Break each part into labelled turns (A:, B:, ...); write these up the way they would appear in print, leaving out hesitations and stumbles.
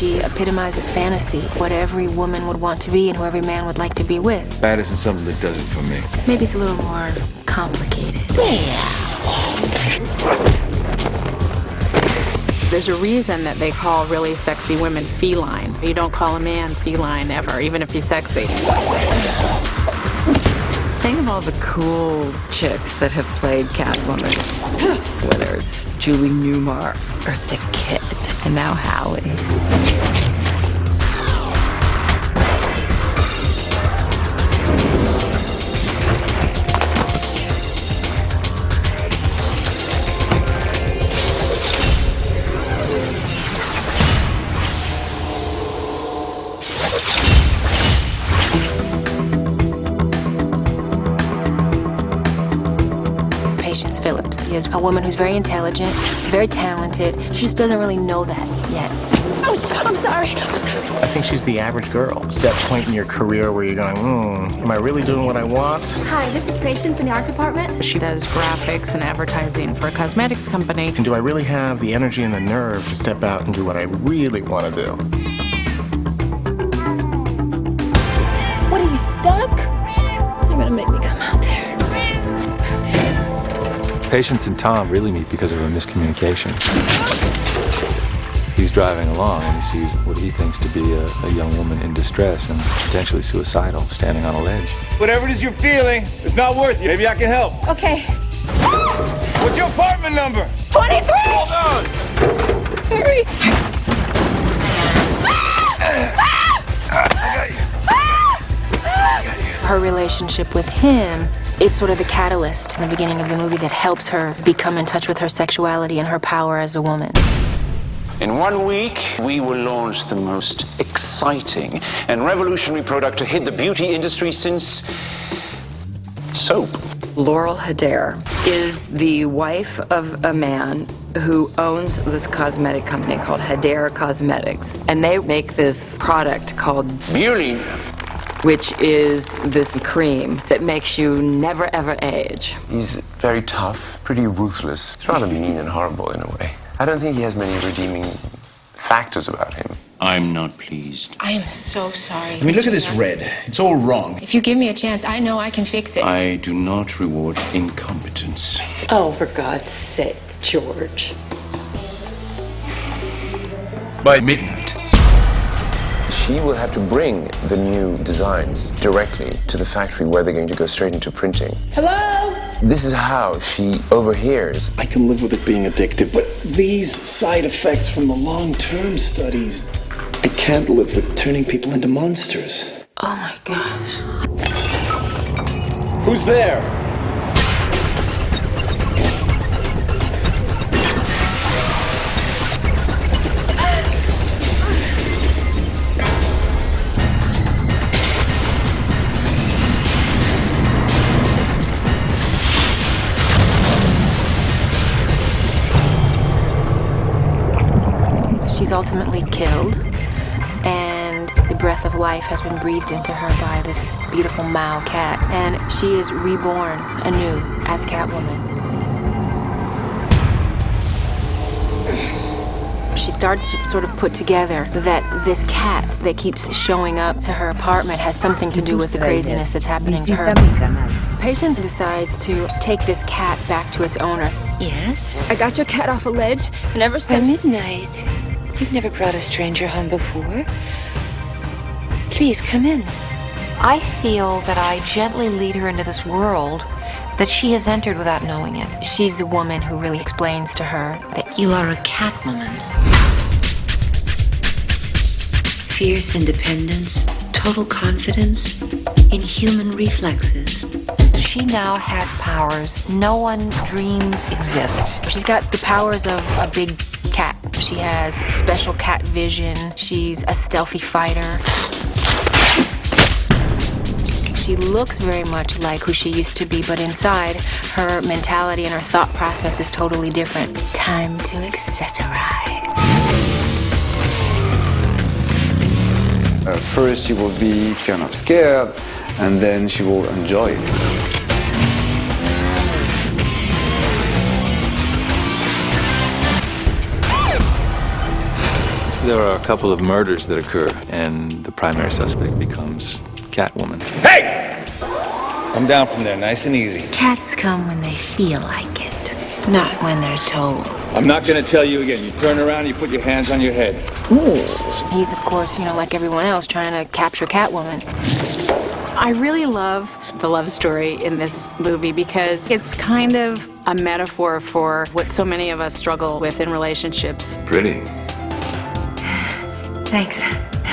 A: She epitomizes fantasy, what every woman would want to be and who every man would like to be with.
B: Bad isn't something that does it for me.
A: Maybe it's a little more complicated.
C: There's a reason that they call really sexy women feline. You don't call a man feline ever, even if he's sexy. Think of all the cool chicks that have played Catwoman. Whether it's Julie Newmar, Eartha Kitt, and now Hallie.
A: Phillips is a woman who's very intelligent, very talented. She just doesn't really know that yet.
D: Oh, I'm sorry.
E: I think she's the average girl. It's that point in your career where you're going, am I really doing what I want?
D: Hi, this is Patience in the art department.
C: She does graphics and advertising for a cosmetics company.
E: And do I really have the energy and the nerve to step out and do what I really want to do?
D: What, are you stuck? You're gonna make me come out there.
B: Patience and Tom really meet because of a miscommunication. He's driving along and he sees what he thinks to be a young woman in distress and potentially suicidal, standing on a ledge.
F: Whatever it is you're feeling, it's not worth it. Maybe I can help.
D: Okay.
F: What's your apartment number?
D: 23!
F: Hold on!
D: Hurry!
A: Her relationship with him, it's sort of the catalyst in the beginning of the movie that helps her become in touch with her sexuality and her power as a woman.
G: In 1 week, we will launch the most exciting and revolutionary product to hit the beauty industry since soap.
H: Laurel Hader is the wife of a man who owns this cosmetic company called Hader Cosmetics. And they make this product called
G: Beauty,
H: which is this cream that makes you never ever age.
I: He's very tough, pretty ruthless. He's rather mean and horrible in a way. I don't think he has many redeeming factors about him.
G: I'm not pleased.
J: I am so sorry.
K: I mean, look at this red. It's all wrong.
J: If you give me a chance, I know I can fix it.
G: I do not reward incompetence.
H: Oh, for God's sake, George.
B: By midnight.
I: She will have to bring the new designs directly to the factory where they're going to go straight into printing.
D: Hello?
I: This is how she overhears.
K: I can live with it being addictive, but these side effects from the long-term studies, I can't live with turning people into monsters.
A: Oh my gosh.
F: Who's there?
A: She's ultimately killed, and the breath of life has been breathed into her by this beautiful Mao cat, and she is reborn anew as Catwoman. She starts to sort of put together that this cat that keeps showing up to her apartment has something to do with the craziness that's happening to her. Patience decides to take this cat back to its owner.
J: Yes?
D: I got your cat off a ledge, and ever
J: At
D: since...
J: midnight. You've never brought a stranger home before. Please, come in.
L: I feel that I gently lead her into this world that she has entered without knowing it.
A: She's the woman who really explains to her that
J: You are a Catwoman. Fierce independence, total confidence, inhuman reflexes.
L: She now has powers no one dreams exist.
A: she's got the powers of a big cat. She has special cat vision. She's a stealthy fighter. She looks very much like who she used to be, but inside, her mentality and her thought process is totally different. Time to accessorize.
M: First, she will be kind of scared, and then she will enjoy it.
B: There are a couple of murders that occur, and the primary suspect becomes Catwoman.
F: Hey! Come down from there, nice and easy.
D: Cats come when they feel like it, not when they're told.
F: I'm not gonna tell you again. You turn around, you put your hands on your head.
A: Ooh. He's, of course, like everyone else, trying to capture Catwoman.
N: I really love the love story in this movie because it's kind of a metaphor for what so many of us struggle with in relationships.
B: Pretty.
D: Thanks.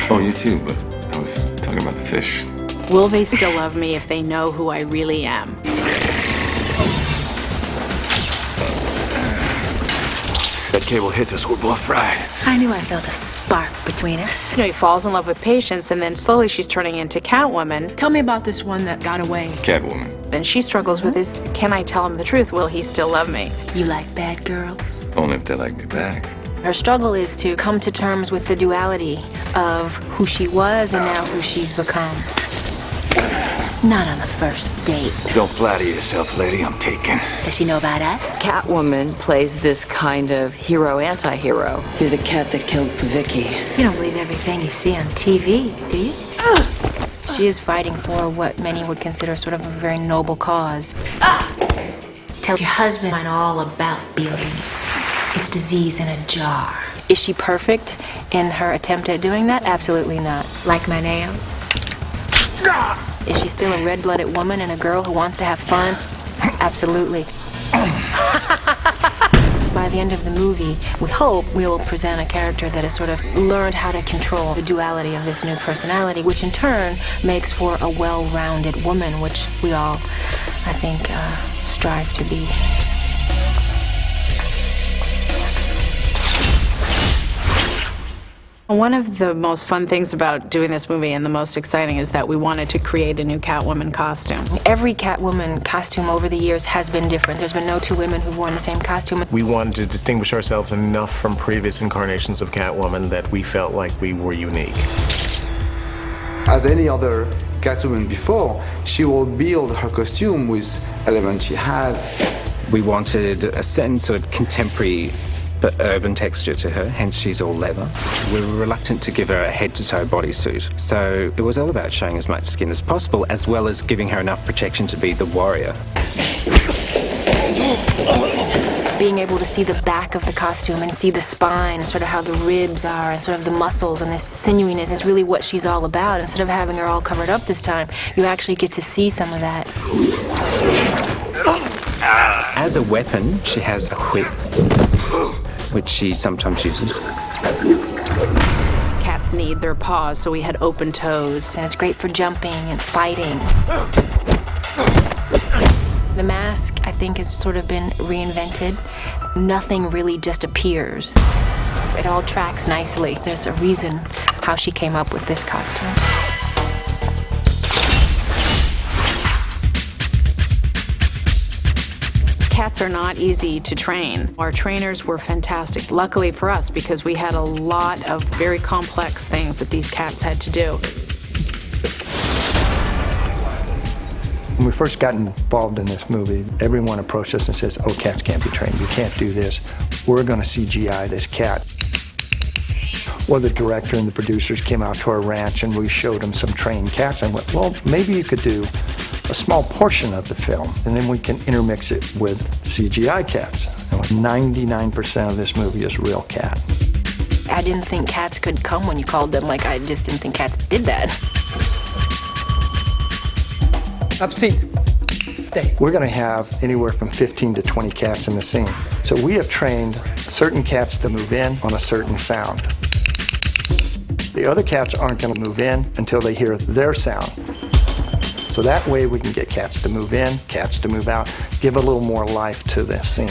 B: Oh, you too, but I was talking about the fish.
N: Will they still love me if they know who I really am?
B: That cable hits us, we're both fried.
D: I knew I felt a spark between us.
N: He falls in love with Patience, and then slowly she's turning into Catwoman.
A: Tell me about this one that got away.
B: Catwoman.
N: And she struggles with this, can I tell him the truth? Will he still love me?
A: You like bad girls?
B: Only if they like me back.
A: Her struggle is to come to terms with the duality of who she was and now who she's become. Not on the first date.
B: Don't flatter yourself, lady, I'm taken.
A: Does she know about us?
H: Catwoman plays this kind of hero-anti-hero.
C: You're the cat that killed Savicki.
D: You don't believe everything you see on TV, do you?
A: She is fighting for what many would consider sort of a very noble cause.
D: Tell your husband all about Billy. It's disease in a jar.
A: Is she perfect in her attempt at doing that? Absolutely not.
D: Like my nails?
A: Is she still a red-blooded woman and a girl who wants to have fun? Absolutely. By the end of the movie, we hope we will present a character that has sort of learned how to control the duality of this new personality, which in turn makes for a well-rounded woman, which we all, I think, strive to be.
N: One of the most fun things about doing this movie and the most exciting is that we wanted to create a new Catwoman costume.
A: Every Catwoman costume over the years has been different. There's been no two women who've worn the same costume.
E: We wanted to distinguish ourselves enough from previous incarnations of Catwoman that we felt like we were unique.
M: As any other Catwoman before, she will build her costume with elements she had.
O: We wanted a certain sort of contemporary but urban texture to her, hence she's all leather. We were reluctant to give her a head-to-toe bodysuit, so it was all about showing as much skin as possible, as well as giving her enough protection to be the warrior.
A: Being able to see the back of the costume and see the spine, sort of how the ribs are, and sort of the muscles and the sinewyiness is really what she's all about. Instead of having her all covered up this time, you actually get to see some of that.
O: As a weapon, she has a whip, which she sometimes uses.
N: Cats need their paws, so we had open toes.
A: And it's great for jumping and fighting. The mask, I think, has sort of been reinvented. Nothing really just appears. It all tracks nicely. There's a reason how she came up with this costume.
N: Cats are not easy to train. Our trainers were fantastic, luckily for us, because we had a lot of very complex things that these cats had to do.
P: When we first got involved in this movie, everyone approached us and says, oh, cats can't be trained. You can't do this. We're going to CGI this cat. Well, the director and the producers came out to our ranch and we showed them some trained cats and went, well, maybe you could do a small portion of the film and then we can intermix it with CGI cats. And 99% of this movie is real cat.
A: I didn't think cats could come when you called them. Like, I just didn't think cats did that.
P: Up seat. Stay. We're going to have anywhere from 15 to 20 cats in the scene. So we have trained certain cats to move in on a certain sound. The other cats aren't going to move in until they hear their sound. So that way we can get cats to move in, cats to move out, give a little more life to this scene.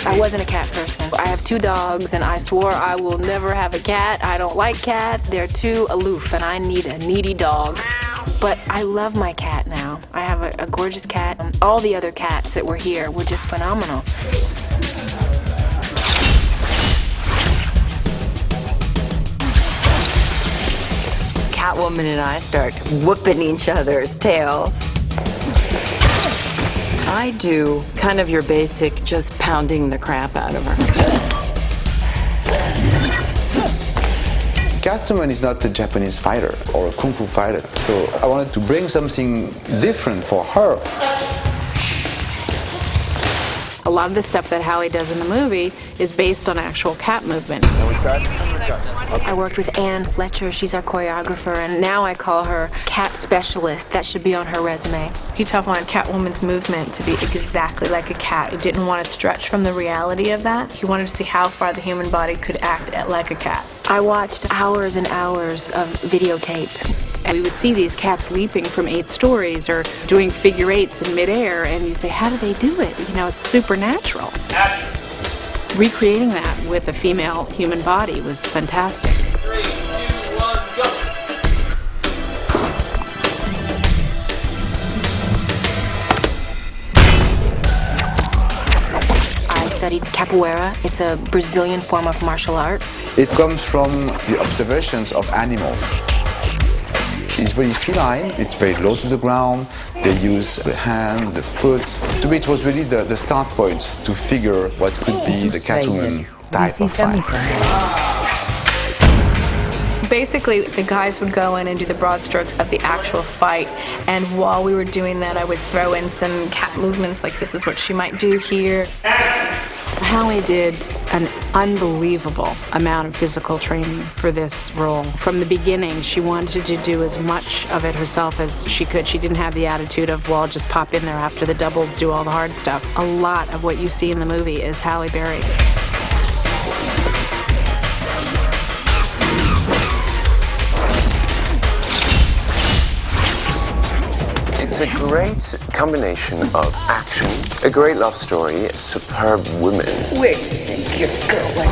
A: I wasn't a cat person. I have 2 dogs and I swore I will never have a cat. I don't like cats. They're too aloof and I need a needy dog. But I love my cat now. I have a gorgeous cat. All the other cats that were here were just phenomenal.
H: Catwoman and I start whooping each other's tails. I do kind of your basic just pounding the crap out of her.
M: Catwoman is not a Japanese fighter or a kung fu fighter, so I wanted to bring something different for her.
N: A lot of the stuff that Hallie does in the movie is based on actual cat movement.
A: I worked with Ann Fletcher, she's our choreographer, and now I call her cat specialist. That should be on her resume.
Q: He tough wanted Catwoman's movement to be exactly like a cat. He didn't want to stretch from the reality of that. He wanted to see how far the human body could act like a cat.
A: I watched hours and hours of videotape.
N: And we would see these cats leaping from 8 stories or doing figure 8s in midair, and you'd say, how do they do it? You know, it's supernatural. Recreating that with a female human body was fantastic.
R: 3, 2, 1, go!
A: I studied capoeira. It's a Brazilian form of martial arts.
M: It comes from the observations of animals. It's very feline, it's very low to the ground, they use the hand, the foot. To me it was really the start point to figure what could be the Catwoman type of fight.
Q: Basically, the guys would go in and do the broad strokes of the actual fight, and while we were doing that, I would throw in some cat movements, like this is what she might do here.
N: Hallie did an unbelievable amount of physical training for this role. From the beginning, she wanted to do as much of it herself as she could. She didn't have the attitude of, well, I'll just pop in there after the doubles, do all the hard stuff. A lot of what you see in the movie is Halle Berry.
I: It's a great combination of action, a great love story, superb women.
C: Where do you think you're going?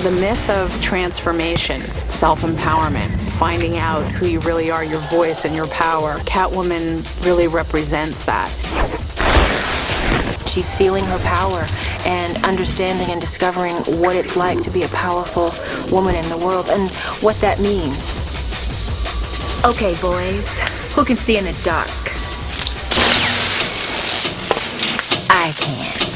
N: The myth of transformation, self-empowerment, finding out who you really are, your voice and your power. Catwoman really represents that.
A: She's feeling her power and understanding and discovering what it's like to be a powerful woman in the world and what that means. Okay, boys, who can see in the dark? I can.